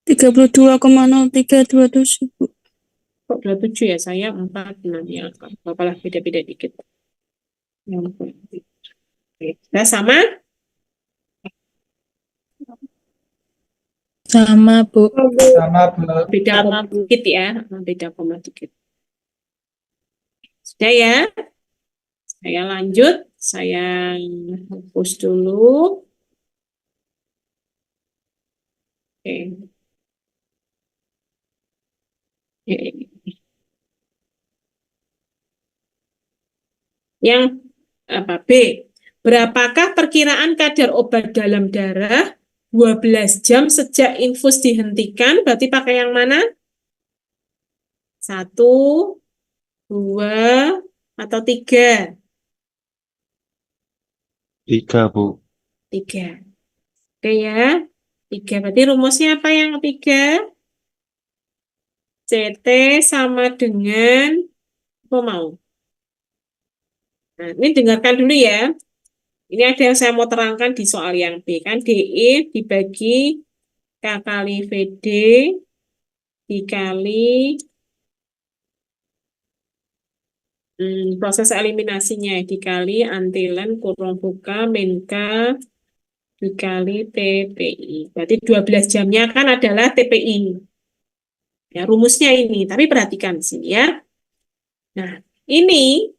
32,0327, Bu. Kok 27 ya? Saya 46 ya. Apalah beda-beda dikit. Oke. Nah, sama? Sama, Bu. Sama, Bu. Beda Sama, koma Bu. dikit ya. Beda koma dikit. Sudah ya? Saya lanjut. Saya hapus dulu. Oke. Yang apa? B. Berapakah perkiraan kadar obat dalam darah 12 jam sejak infus dihentikan? Berarti pakai yang mana? 1, 2, atau 3? 3, Bu. 3. Oke ya. 3. Berarti rumusnya apa yang 3? CT sama dengan apa mau? Nah, ini dengarkan dulu ya. Ini ada yang saya mau terangkan di soal yang B. Kan DE dibagi K kali VD dikali proses eliminasinya dikali antilen kurung buka min K dikali TPI. Berarti 12 jamnya kan adalah TPI. Ya, rumusnya ini. Tapi perhatikan di sini ya. Nah, ini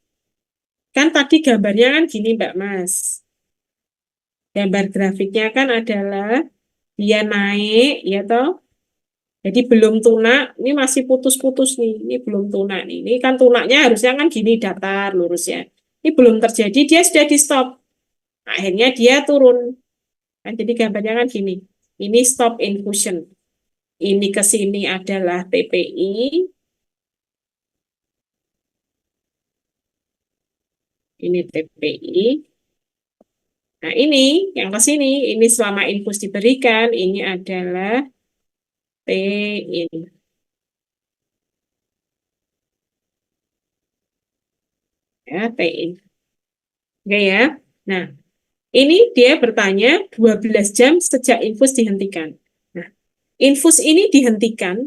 kan tadi gambarnya kan gini Mbak Mas. Gambar grafiknya kan adalah dia naik, ya toh. Jadi belum tunak, ini masih putus-putus nih. Ini belum tunak nih. Ini kan tunaknya harusnya kan gini datar lurus ya. Ini belum terjadi, dia sudah di stop. Akhirnya dia turun. Kan jadi gambarnya kan gini. Ini stop infusion. Ini ke sini adalah TPI. Ini TPI. Nah, ini yang ke sini, ini selama infus diberikan, ini adalah T in. Ya, T-inf. Oke ya. Nah, ini dia bertanya 12 jam sejak infus dihentikan. Nah, infus ini dihentikan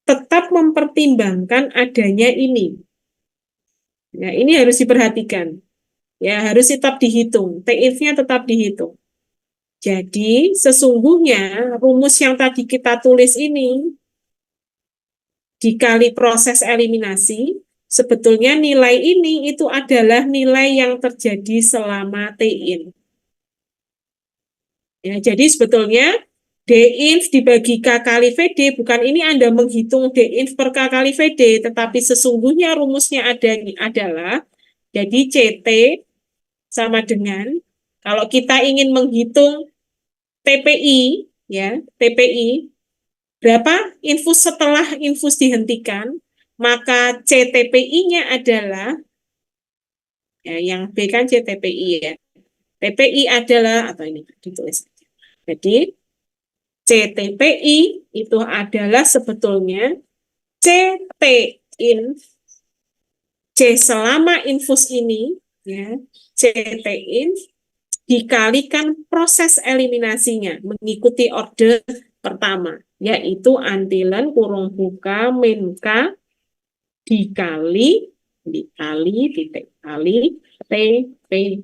tetap mempertimbangkan adanya ini. Ya, ini harus diperhatikan. Ya, harus tetap dihitung. T-inf-nya tetap dihitung. Jadi, sesungguhnya rumus yang tadi kita tulis ini dikali proses eliminasi, sebetulnya nilai ini itu adalah nilai yang terjadi selama T-in. Ya, jadi sebetulnya D-inf dibagi K kali VD, bukan ini Anda menghitung D-inf per K kali VD, tetapi sesungguhnya rumusnya adalah, jadi CT sama dengan, kalau kita ingin menghitung TPI, ya, TPI, berapa infus setelah infus dihentikan, maka CTPI-nya adalah, ya, yang B kan CTPI ya, TPI adalah, atau ini ditulis. Jadi, CTPI itu adalah sebetulnya CT in C selama infus ini, ya, CT in dikalikan proses eliminasinya mengikuti order pertama, yaitu antilen kurung buka min K dikali titik kali TPI.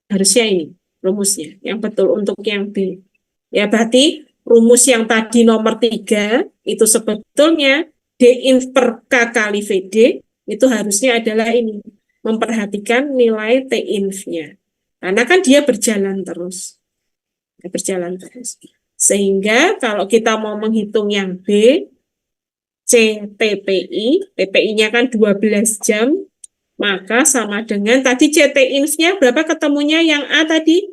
Harusnya ini rumusnya yang betul untuk yang B. Ya, berarti rumus yang tadi nomor 3 itu sebetulnya D-inf per K kali VD itu harusnya adalah ini. Memperhatikan nilai T-inf-nya. Karena kan dia berjalan terus. Berjalan terus. Sehingga kalau kita mau menghitung yang B, CTPI, TPI-nya kan 12 jam, maka sama dengan tadi CT-inf-nya berapa ketemunya yang A tadi?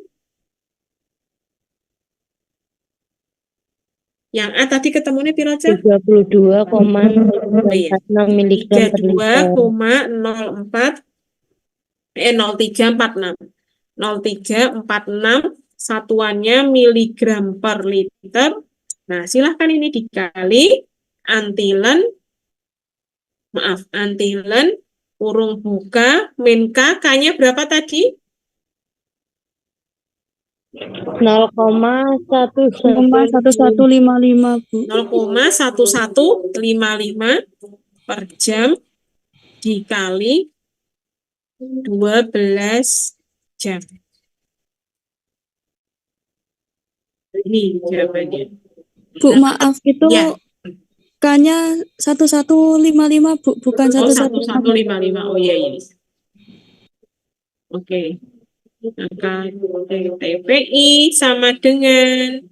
Yang A tadi ketemunya piraca? 32,046 miligram per liter. 03,346 0346 satuannya miligram per liter. Nah, silahkan ini dikali antilen kurung buka min K, K-nya berapa tadi? 0,1155 Bu. 0,1155 per jam dikali 12 jam. Ini jawabannya. Bu, maaf itu Ya. K-nya 1155 Bu, bukan Oh, 1155. 1155. Oh iya, iya. Oke. Maka TPI sama dengan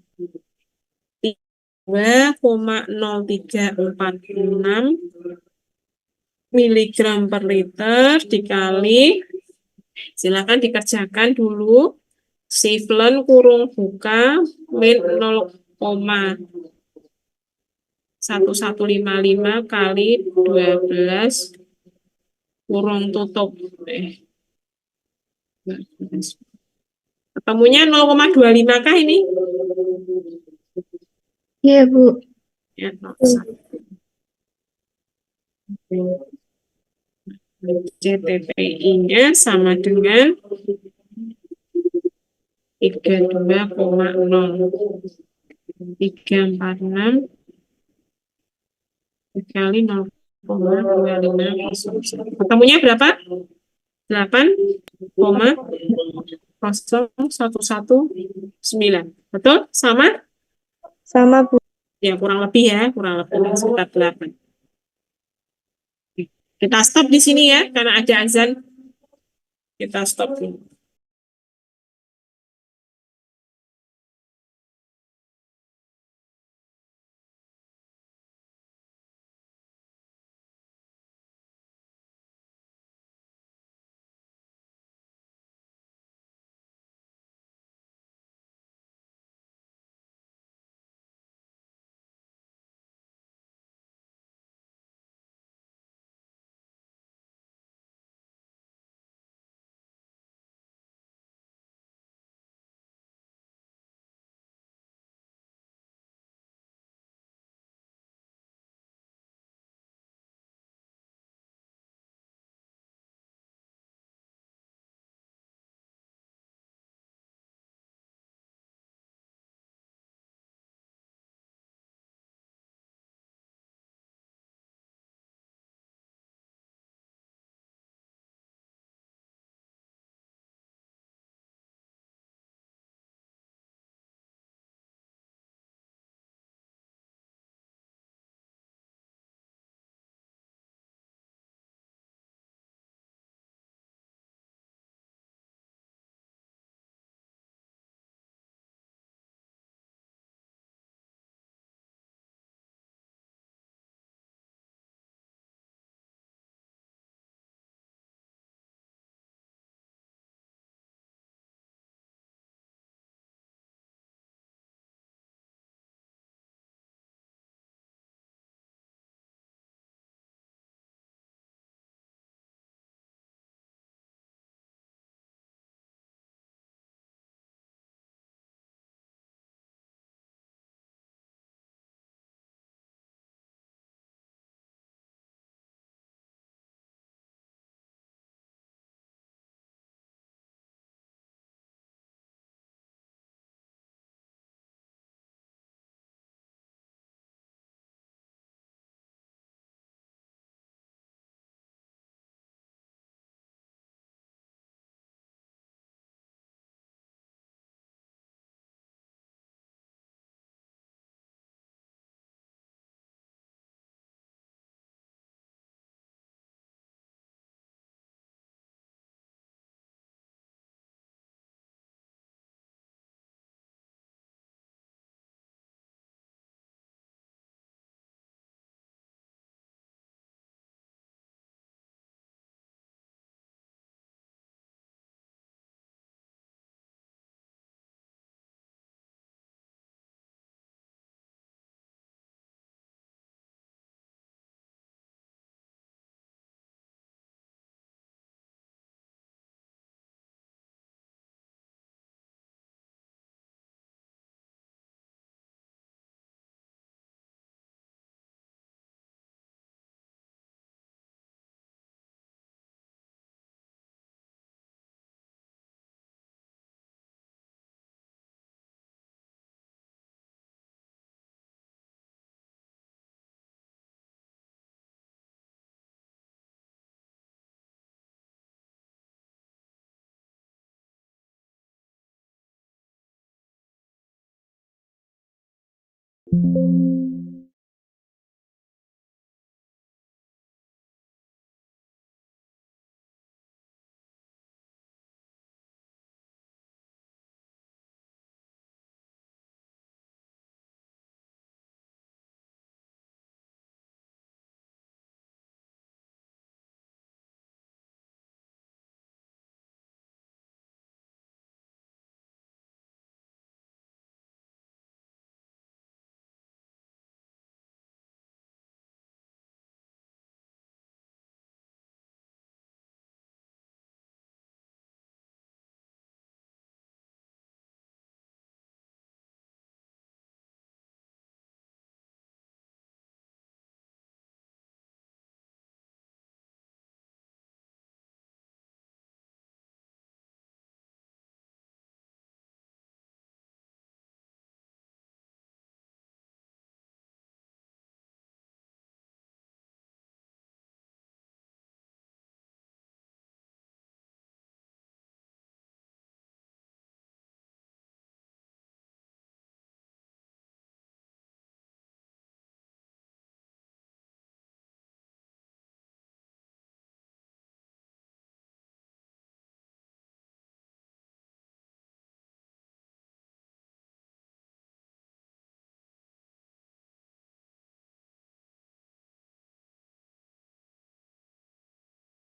2,0346 miligram per liter dikali, silakan dikerjakan dulu, siflen kurung buka min 0,1155 kali 12 kurung tutup. Ketemunya 0,25 kah ini? Iya, Bu. Ya, 0,1. CTPI-nya sama dengan 32,0346 dikali 0,25. Ketemunya berapa? 8,0119. Betul? Sama? Sama, Bu. Ya, kurang lebih ya, kurang lebih sekitar 8. Kita stop di sini ya, karena ada azan. Kita stop dulu. Bu.